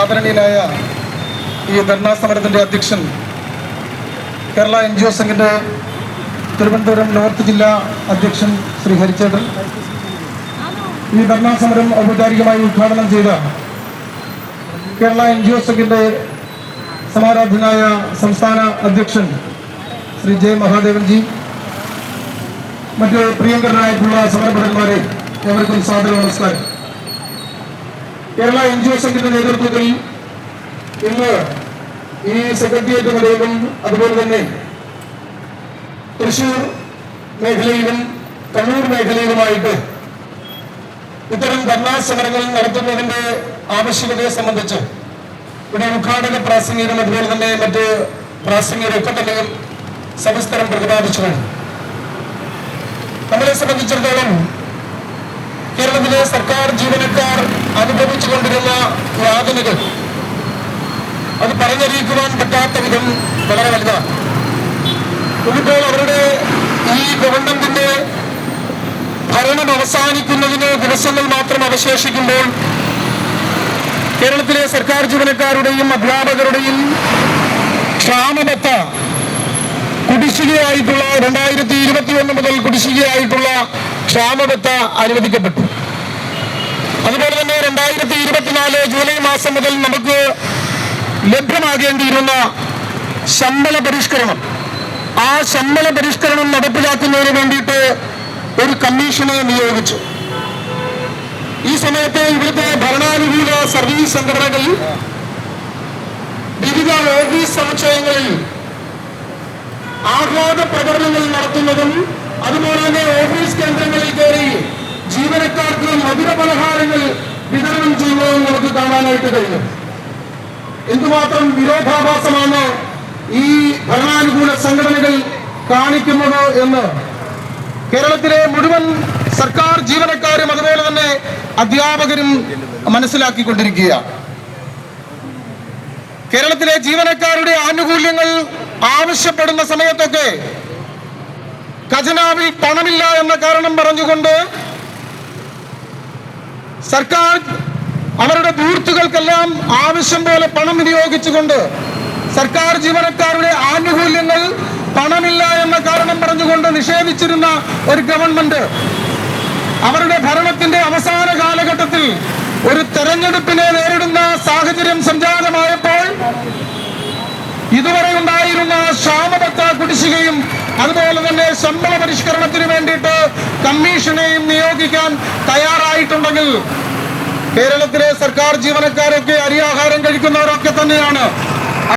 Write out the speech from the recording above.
ആദരണീയനായ ഈ ധർണാ സമരത്തിൻ്റെ അധ്യക്ഷൻ കേരള NGO സംഘിൻ്റെ തിരുവനന്തപുരം നോർത്ത് ജില്ലാ അധ്യക്ഷൻ ശ്രീ ഹരിച്ചേട്ടൻ, ഈ ധർണാ സമരം ഔപചാരികമായി ഉദ്ഘാടനം ചെയ്ത കേരള NGO സംഘിൻ്റെ സമാരാധനായ സംസ്ഥാന അധ്യക്ഷൻ ശ്രീ J. മഹാദേവൻജി, മറ്റ് പ്രിയങ്കരനായിട്ടുള്ള സമരഭടന്മാരെ ഏവർക്കും സാദര നമസ്കാരം. കേരള NGO സംഘിന്റെ നേതൃത്വത്തിൽ ഇന്ന് ഈ സെക്രട്ടേറിയറ്റ് നിലയിലും അതുപോലെ തന്നെ തൃശൂർ മേഖലയിലും കണ്ണൂർ മേഖലയിലുമായിട്ട് ഇത്തരം ധർണാ സമരങ്ങൾ നടത്തുന്നതിന്റെ ആവശ്യകതയെ സംബന്ധിച്ച് ഇവിടെ ഉദ്ഘാടക പ്രാസംഗികരും അതുപോലെ തന്നെ മറ്റ് പ്രാസംഗികരൊക്കെ തന്നെ സവിസ്തരം പ്രതിപാദിച്ചു കഴിഞ്ഞു. നമ്മളെ സംബന്ധിച്ചിടത്തോളം കേരളത്തിലെ സർക്കാർ ജീവനക്കാർ അനുഭവിച്ചുകൊണ്ടിരുന്ന യാതനകൾ അത് പറഞ്ഞറിയിക്കുവാൻ പറ്റാത്ത വിധം വളരെ വലുതാണ്. ഇപ്പോൾ അവരുടെ ഈ ഗവൺമെന്റിന്റെ ഭരണം അവസാനിക്കുന്നതിന് ദിവസങ്ങൾ മാത്രം അവശേഷിക്കുമ്പോൾ കേരളത്തിലെ സർക്കാർ ജീവനക്കാരുടെയും അധ്യാപകരുടെയും ക്ഷാമബത്ത കുടിശ്ശികയായിട്ടുള്ള 2021 മുതൽ കുടിശ്ശികയായിട്ടുള്ള ക്ഷാമബത്ത അനുവദിക്കപ്പെട്ടു. അതുപോലെ തന്നെ 2024 ജൂലൈ മാസം മുതൽ നമുക്ക് ലഭ്യമാകേണ്ടിയിരുന്ന ശമ്പള പരിഷ്കരണം, ആ ശമ്പള പരിഷ്കരണം നടപ്പിലാക്കുന്നതിന് വേണ്ടിയിട്ട് ഒരു കമ്മീഷനെ നിയോഗിച്ചു. ഈ സമയത്ത് ഇവിടുത്തെ ഭരണാനുകൂല സർവീസ് സംഘടനകൾ വിവിധ ഓഫീസ് സമുച്ചയങ്ങളിൽ ആഹ്ലാദ പ്രകടനങ്ങൾ നടത്തുന്നതും അതുപോലെ തന്നെ ഓഫീസ് കേന്ദ്രങ്ങളിൽ കയറി ജീവനക്കാർക്ക് മധുര പലഹാരങ്ങൾ വിതരണം ചെയ്യുന്നതും നമുക്ക് കാണാനായിട്ട് കഴിയും. എന്തുമാത്രം വിരോധാഭാസമാണ് ഈ ഭരണാനുകൂല സംഘടനകൾ കാണിക്കുന്നത് എന്ന് കേരളത്തിലെ മുഴുവൻ സർക്കാർ ജീവനക്കാരും അതുപോലെ തന്നെ അധ്യാപകരും മനസ്സിലാക്കിക്കൊണ്ടിരിക്കുകയാണ്. കേരളത്തിലെ ജീവനക്കാരുടെ ആനുകൂല്യങ്ങൾ ആവശ്യപ്പെടുന്ന സമയത്തൊക്കെ ഖജനാവിൽ പണമില്ല എന്ന കാരണം പറഞ്ഞുകൊണ്ട് സർക്കാർ അവരുടെ ധൂർത്തുകൾക്കെല്ലാം ആവശ്യം പോലെ പണം വിനിയോഗിച്ചുകൊണ്ട് സർക്കാർ ജീവനക്കാരുടെ ആനുകൂല്യങ്ങൾ പണമില്ല എന്ന കാരണം പറഞ്ഞുകൊണ്ട് നിഷേധിച്ചിരുന്ന ഒരു ഗവൺമെന്റ് അവരുടെ ഭരണത്തിന്റെ അവസാന കാലഘട്ടത്തിൽ ഒരു തെരഞ്ഞെടുപ്പിനെ നേരിടുന്ന സാഹചര്യം സംജാതമായപ്പോൾ ഇതുവരെ ഉണ്ടായിരുന്ന ക്ഷാമബത്ത കുടിശ്ശികയും അതുപോലെ തന്നെ ശമ്പള പരിഷ്കരണത്തിന് വേണ്ടിയിട്ട് കമ്മീഷനെയും നിയോഗിക്കാൻ തയ്യാറായിട്ടുണ്ടെങ്കിൽ കേരളത്തിലെ സർക്കാർ ജീവനക്കാരൊക്കെ അരിയാഹാരം കഴിക്കുന്നവരൊക്കെ തന്നെയാണ്